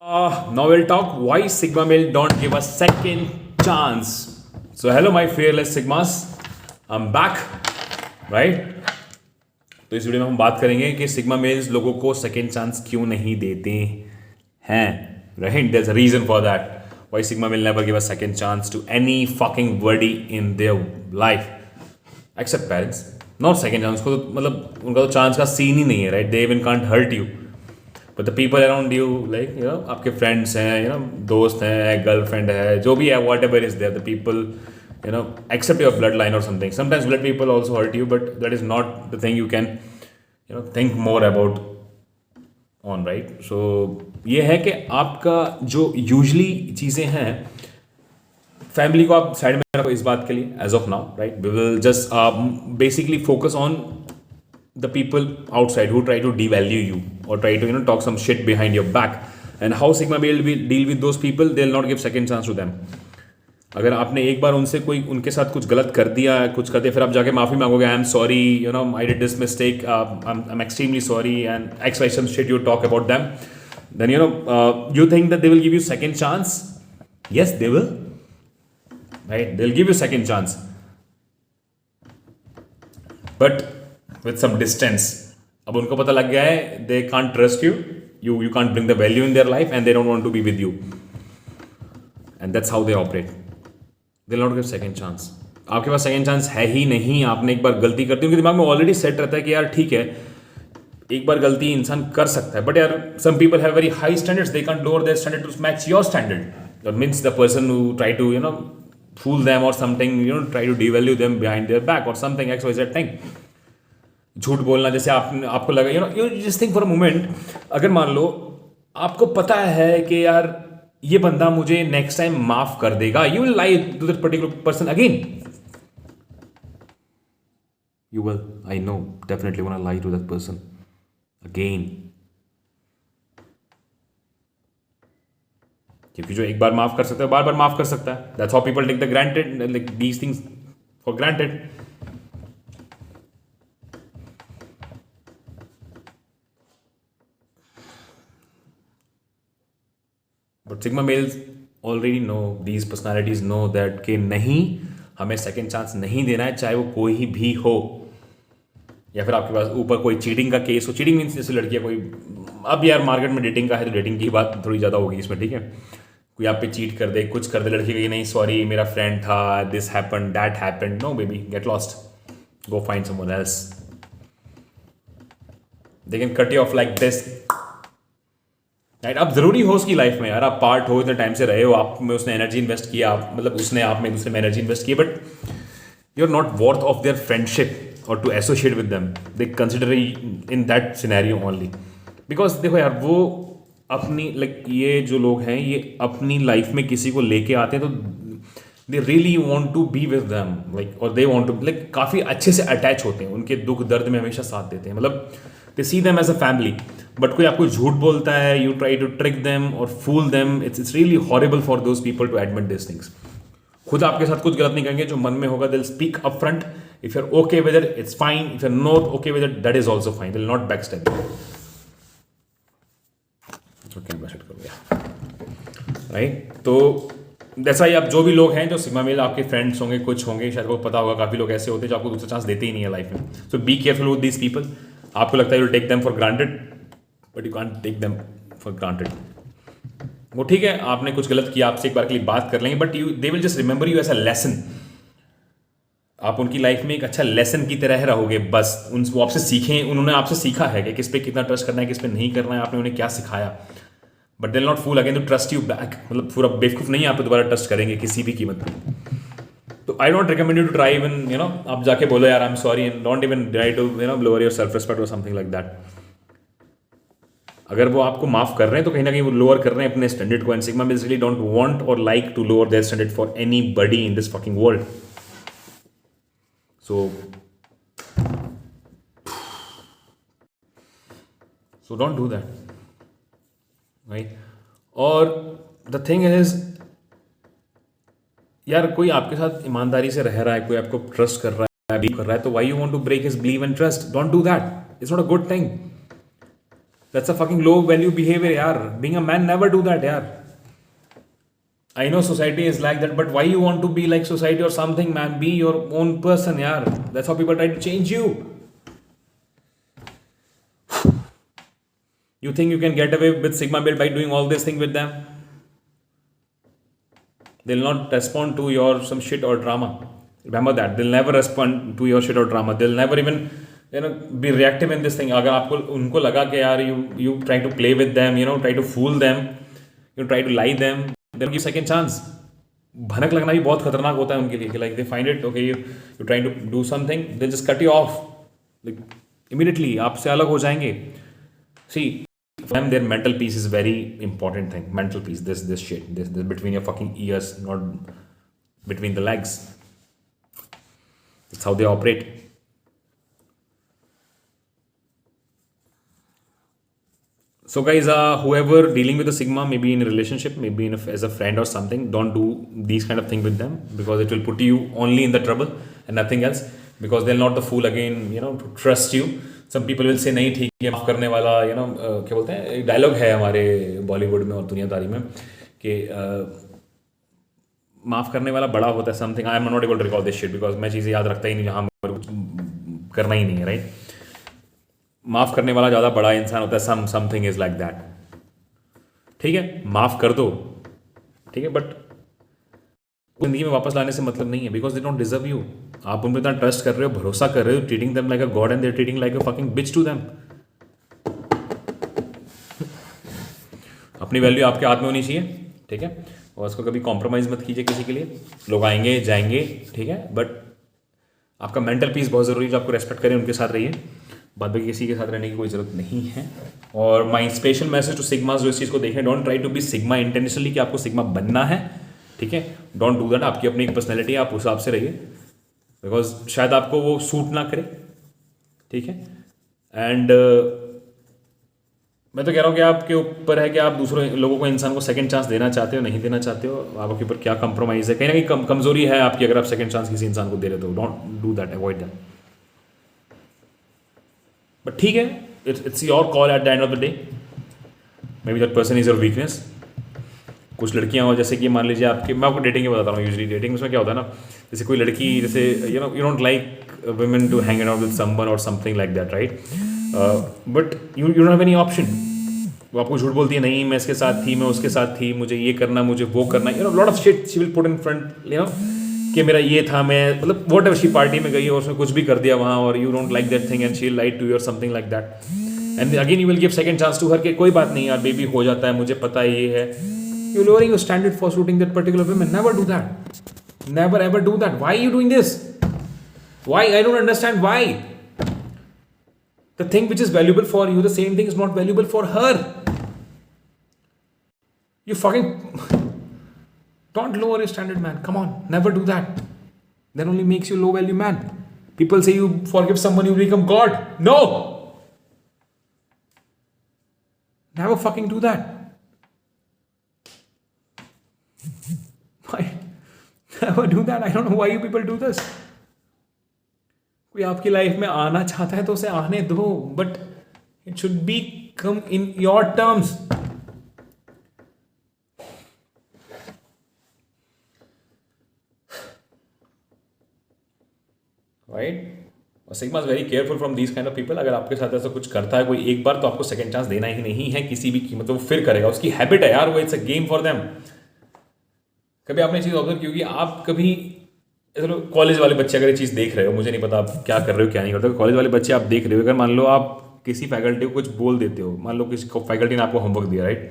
Now we'll talk why Sigma male don't give a second chance. So hello my fearless Sigmas, I'm back, right? तो इस video में हम बात करेंगे कि सिग्मा मेल्स लोगों को सेकेंड चांस क्यों नहीं देते हैं, right? There's a reason for that. Why Sigma male never give a second chance to any fucking body in their life, except parents. Not second chance, को तो मतलब उनका तो चांस का सीन ही नहीं है, right? They even can't hurt you. But the people around you like आपके friends हैं, दोस्त हैं, गर्लफ्रेंड है, जो भी है, whatever is there, the people except your bloodline और something. Sometimes blood people also hurt you, but that is not the thing you can think more about on, right? So ये है कि आपका जो usually चीज़ें हैं, family को आप साइड में रखो इस बात के लिए as of now, right? We will just basically focus on the people outside who try to devalue you or try to talk some shit behind your back, and how Sigma will deal with those people. They'll not give second chance to them. अगर आपने एक बार उनसे कोई उनके साथ कुछ गलत कर दिया, कुछ करते, फिर आप जाके माफ़ी मांगोगे, I am sorry, I did this mistake, I am extremely sorry and x y some shit you talk about them, then you think that they will give you second chance? Yes, they will, right? They'll give you second chance, but with some distance. अब उनको पता लग गया है, they can't trust you, you can't bring the value in their life, and they don't want to be with you, and that's how they operate. They'll not give second chance. आपके पास second chance है ही नहीं. आपने एक बार गलती करती, उनके दिमाग में ऑलरेडी सेट रहता है कि यार ठीक है, एक बार गलती इंसान कर सकता है, बट यार some people have very high standards, they can't lower their standard to match your standard. That means the person who try to fool them or something, try to devalue them behind their back or something, XYZ thing. झूठ बोलना, जैसे आपको लगा, you just think for a moment, अगर मान लो आपको पता है कि यार ये बंदा मुझे नेक्स्ट टाइम माफ कर देगा, you will lie to that particular person again. You will, I know, definitely want to lie to that person again, क्योंकि जो एक बार माफ कर सकता है बार बार माफ कर सकता है. That's how people take the granted, like these things for granted. But sigma males already know, these personalities know that कि नहीं, हमें सेकेंड चांस नहीं देना है, चाहे वो कोई भी हो. या फिर आपके पास ऊपर कोई चीटिंग का केस हो. चीटिंग मीन्स जैसे लड़कियां कोई, अब यार मार्केट में डेटिंग का है तो डेटिंग की बात थोड़ी ज़्यादा होगी इसमें, ठीक है? कोई आप पे चीट कर दे, कुछ कर दे, लड़की कही नहीं सॉरी मेरा फ्रेंड था, this happened, that happened. No baby, get lost, go find someone else. They can cut you off like this, right? आप जरूरी हो उसकी लाइफ में यार, आप पार्ट हो, इतने टाइम से रहे हो, आप में उसने एनर्जी इन्वेस्ट किया, आप मतलब उसने आप में दूसरे में एनर्जी इन्वेस्ट की, but you are not worth of their friendship और to associate with them. They consider in that scenario only because देखो यार, वो अपनी लाइक ये जो लोग हैं, ये अपनी लाइफ में किसी को लेके आते हैं तो they really want to be with them, like, और दे वॉन्ट टू लाइक काफ़ी अच्छे से अटैच होते हैं, उनके दुख दर्द में हमेशा साथ देते हैं, मतलब they see them as a family. But कोई आपको झूठ बोलता है, you try to trick them और fool them, it's really horrible for those people to admit this things. खुद आपके साथ कुछ गलत नहीं करेंगे, जो मन में होगा दिल speak up front. If you are okay with it, it's fine. If you are not okay with it, that is also fine. दिल नॉट बैक स्टेप. राइट? तो दैट्स व्हाई आप जो भी लोग हैं, जो सिग्मा मेल आपके फ्रेंड्स होंगे, कुछ होंगे, शायद को पता होगा, काफ़ी लोग ऐसे होते हैं जो आपको दूसरा चांस देते ही नहीं है लाइफ में. So be careful with these people. आपको लगता है you take them for granted, but you can't take them for granted. वो ठीक है, आपने कुछ गलत किया, आपसे एक बार के लिए बात कर लेंगे, but they will just remember you as a lesson. आप उनकी लाइफ में एक अच्छा लेसन की तरह रहोगे बस. वो आपसे सीखें, उन्होंने आपसे सीखा है कि किस पे कितना ट्रस्ट करना है, किस पे नहीं करना है, आपने उन्हें क्या सिखाया. But they will not fool again to trust you back. मतलब पूरा बेवकूफ़ नहीं, आप दोबारा ट्रस्ट करेंगे किसी भी कीमत पर. तो I don't recommend you to try even आप जाके बोलो यार I am sorry, and don't even try to lower your self respect और समथिंग लाइक दैट. अगर वो आपको माफ कर रहे हैं तो कहीं ना कहीं वो लोअर कर रहे हैं अपने स्टैंडर्ड को. And sigma males really don't want और like to lower their standard for anybody in this fucking world. So don't do that, right? और the thing is, यार कोई आपके साथ ईमानदारी से रह रहा है, कोई आपको ट्रस्ट कर रहा है, बिलीव कर रहा है, तो why you want to break his belief and trust? Don't do that. It's not a good thing. That's a fucking low value behavior, yaar. Being a man, never do that, yaar. I know society is like that, but why you want to be like society or something, man? Be your own person, yaar. That's how people try to change you. You think you can get away with Sigma male by doing all this thing with them? They'll not respond to your some shit or drama. Remember that. They'll never respond to your shit or drama. They'll never even be reactive in this thing. अगर आपको उनको लगा कि यार you try to play with them, try to fool them, you try to lie them, they'll give second chance. भनक लगना भी बहुत खतरनाक होता है उनके लिए कि like they find it okay, you trying to do something, they just cut you off like immediately. आपसे अलग हो जाएंगे. See, for them, their mental peace is very important thing. Mental peace, this shit, this between your fucking ears, not between the legs. That's how they operate. So guys, whoever dealing with a Sigma, maybe in a relationship, maybe as a friend or something, don't do these kind of thing with them, because it will put you only in the trouble and nothing else, because they're not the fool again, to trust you. Some people will say नहीं ठीक है, माफ़ करने वाला, क्या बोलते हैं, एक डायलॉग है हमारे बॉलीवुड में और दुनियादारी में कि माफ़ करने वाला बड़ा होता है something. I am not able to recall this shit because मैं चीज़ें याद रखता ही नहीं जहाँ करना ही नहीं है, राइट. माफ़ करने वाला ज़्यादा बड़ा इंसान होता है, समथिंग इज़ लाइक दैट. ठीक है, माफ़ कर दो, ठीक है, बट जिंदगी में वापस लाने से मतलब नहीं है, because they don't deserve you. आप उन पर इतना ट्रस्ट कर रहे हो, भरोसा कर रहे हो, treating them like a god and they treating like a fucking bitch to them. अपनी वैल्यू आपके हाथ में होनी चाहिए, ठीक है, और उसको कभी कॉम्प्रोमाइज़ मत कीजिए किसी के लिए. लोग आएंगे जाएंगे, ठीक है, बट आपका मेंटल पीस बहुत ज़रूरी है. जो आपको रेस्पेक्ट करें उनके साथ रहिए, बाद बाकी किसी के साथ रहने की कोई ज़रूरत नहीं है. और my special message to sigmas जो इस चीज़ को देखें, don't try to be sigma intentionally कि आपको सिग्मा बनना है, ठीक है. Don't do that. आपकी अपनी एक पर्सनैलिटी है, आप उस हिसाब से रहिए, बिकॉज शायद आपको वो सूट ना करे, ठीक है. एंड मैं तो कह रहा हूँ कि आपके ऊपर है कि आप दूसरे लोगों को, इंसान को सेकंड चांस देना चाहते हो, नहीं देना चाहते हो. आपके ऊपर क्या कंप्रोमाइज़ है, कहीं ना कहीं कमजोरी है आपकी अगर आप सेकंड चांस किसी इंसान को दे रहे हो. Don't do that, avoid that. But ठीक है, it's your call at the end of the day. May be that person is your weakness. कुछ लड़कियां हो, जैसे कि मान लीजिए आपके, मैं आपको डेटिंग के बताता हूँ. यूजुअली डेटिंग उसमें क्या होता है ना, जैसे कोई लड़की, जैसे you don't like women to hang out with someone और something like that, right. But you don't have any option. वो आपको झूठ बोलती है, नहीं मैं इसके साथ थी, मैं उसके साथ थी, मुझे ये करना, मुझे वो करना, lot of shit she will put in front, कि मेरा ये था, मैं मतलब वॉट एवर. शी पार्टी में गई और उसने कुछ भी कर दिया वहाँ, और you don't like that thing and she lied to you और something like that. And again you will give second chance to her कि कोई बात नहीं यार, बेबी हो जाता है, मुझे पता है ये है. You're lowering your standard for shooting that particular woman. Never do that. Never ever do that. Why are you doing this? Why? I don't understand why. The thing which is valuable for you, the same thing is not valuable for her. You fucking don't lower your standard, man. Come on, never do that. That only makes you low value man. People say you forgive someone, you become God. No. Never fucking do that. Why? Never do that. I don't know why you people do this. कोई आपकी life में आना चाहता है तो उसे आने दो, but it should be come in your terms. Right. और sigma is very careful from these kind of people. अगर आपके साथ ऐसा कुछ करता है कोई एक बार, तो आपको सेकंड चांस देना ही नहीं है किसी भी कीमत. वो फिर करेगा, उसकी हैबिट है यार वो. It's a game for them. कभी आपने चीज़ ऑब्जर्व की होगी, आप कभी चलो कॉलेज वाले बच्चे अगर ये चीज़ देख रहे हो, मुझे नहीं पता आप क्या कर रहे हो क्या नहीं करते, कॉलेज वाले बच्चे आप देख रहे हो, अगर मान लो आप किसी फैकल्टी को कुछ बोल देते हो, मान लो किसी को फैकल्टी ने आपको होमवर्क दिया, राइट,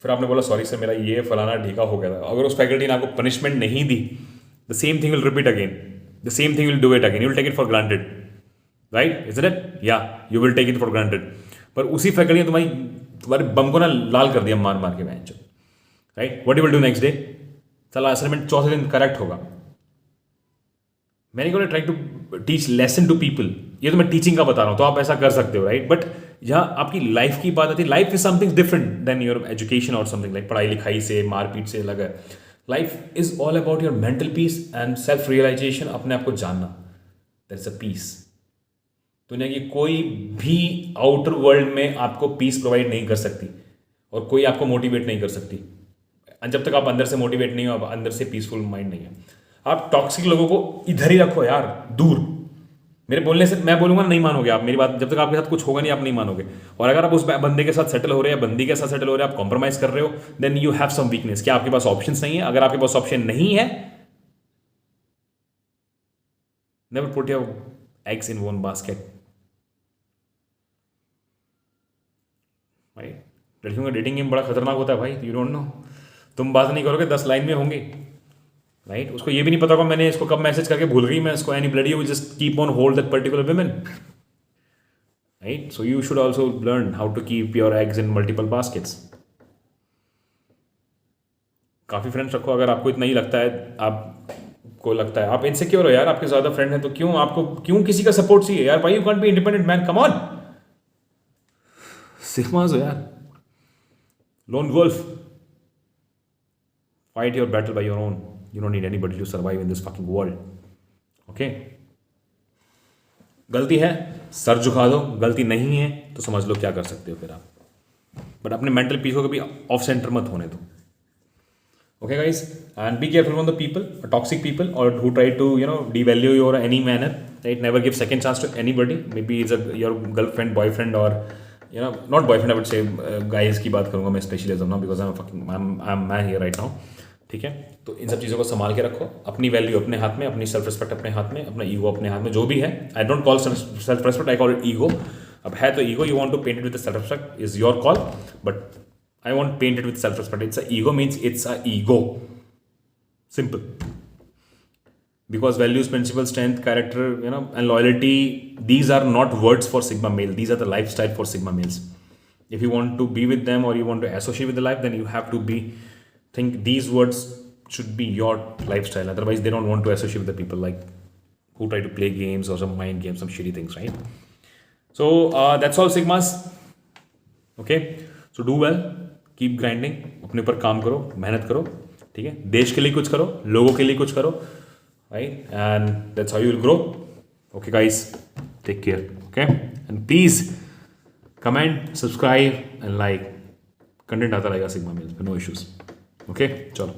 फिर आपने बोला सॉरी सर मेरा ये फलाना ढीका हो गया था. अगर उस फैकल्टी ने आपको पनिशमेंट नहीं दी, the same thing will repeat again, the same thing will do it again, you will take it for granted, right, is it? या you will take it for granted. पर उसी फैकल्टी ने तुम्हारे बम को ना लाल कर दिया मार मार के bench, right. What you will do next day? चला असाइनमेंट चौथे दिन करेक्ट होगा. मैंने gonna try to teach lesson to people. ये तो मैं टीचिंग का बता रहा हूँ, तो आप ऐसा कर सकते हो, राइट. बट यहाँ आपकी लाइफ की बात आती है. Life is something different than your education और समथिंग लाइक पढ़ाई लिखाई से, मारपीट से अलग है. Life is all about your mental peace and self realisation. अपने आप को जानना, दैट्स अ पीस. दुनिया की कोई भी आउटर वर्ल्ड में आपको पीस प्रोवाइड नहीं कर सकती और कोई आपको मोटिवेट नहीं कर सकती। जब तक आप अंदर से मोटिवेट नहीं हो, आप अंदर से पीसफुल माइंड नहीं है। आप टॉक्सिक लोगों को इधर ही रखो यार, दूर। मेरे बोलने से मैं बोलूंगा नहीं मानोगे आप मेरी बात, जब तक आपके साथ कुछ होगा नहीं आप नहीं मानोगे। और अगर आप उस बंदे के साथ सेटल हो रहे हैं, बंदी के साथ सेटल हो रहे हैं, आप कॉम्प्रोमाइज कर रहे हो, then you have some weakness. क्या आपके पास ऑप्शंस नहीं है? अगर आपके पास ऑप्शन नहीं है, never put your eggs in one basket. भाई लड़कियों का डेटिंग गेम बड़ा खतरनाक होता है भाई, यू डोंट नो। तुम बात नहीं करोगे 10 लाइन में होंगे, राइट? उसको ये भी नहीं पता होगा मैंने इसको कब मैसेज करके भूल गई मैं इसको, any bloody will just keep on hold that particular women, right? So you should also learn how to keep your eggs in multiple baskets. काफ़ी फ्रेंड्स रखो अगर आपको इतना ही लगता है, आपको लगता है आप इनसिक्योर हो यार, आपके ज़्यादा फ्रेंड है तो क्यों आपको क्यों किसी का सपोर्ट चाहिए यार? भाई you can't be independent man, come on. Sigmas हो यार, lone wolf, fight your battle by your own. You don't need anybody to survive in this fucking world. Okay? गलती है सर झुका दो, गलती नहीं है तो समझ लो क्या कर सकते हो फिर आप, बट अपने मेंटल पीस को कभी ऑफ सेंटर मत होने दो। Okay guys, and be careful from the people, toxic people, or who try to devalue you or any manner. Right? Never give second chance to anybody. Maybe it's your girlfriend, boyfriend, or not boyfriend. I would say guys की बात करूँगा मैं specially as of now because I'm man here right now. ठीक है, तो इन सब चीज़ों को संभाल के रखो। अपनी वैल्यू अपने हाथ में, अपनी सेल्फ रिस्पेक्ट अपने हाथ में, अपना ईगो अपने हाथ में, जो भी है। I don't call self respect, I call it ego. अब है तो ego, you want to paint it with self respect is your call, but I want paint it with self respect. It's a ego means it's a ego, simple. Because values, principle, strength, character, and loyalty, these are not words for sigma male, these are the life style for sigma males. If you want to be with them और you want to associate with the life, then you have to be think these words should be your lifestyle, otherwise they don't want to associate with the people like who try to play games or some mind games, some shitty things, right? So that's all sigmas. Okay, so do well, keep grinding, अपने ऊपर काम करो, मेहनत करो, ठीक है? देश के लिए कुछ करो, लोगों के लिए कुछ करो, right? And that's how you will grow. Okay guys, take care, okay? And please comment, subscribe and like, content आता रहेगा सिग्मा मेल्स पे, नो इश्यूज। ओके चलो।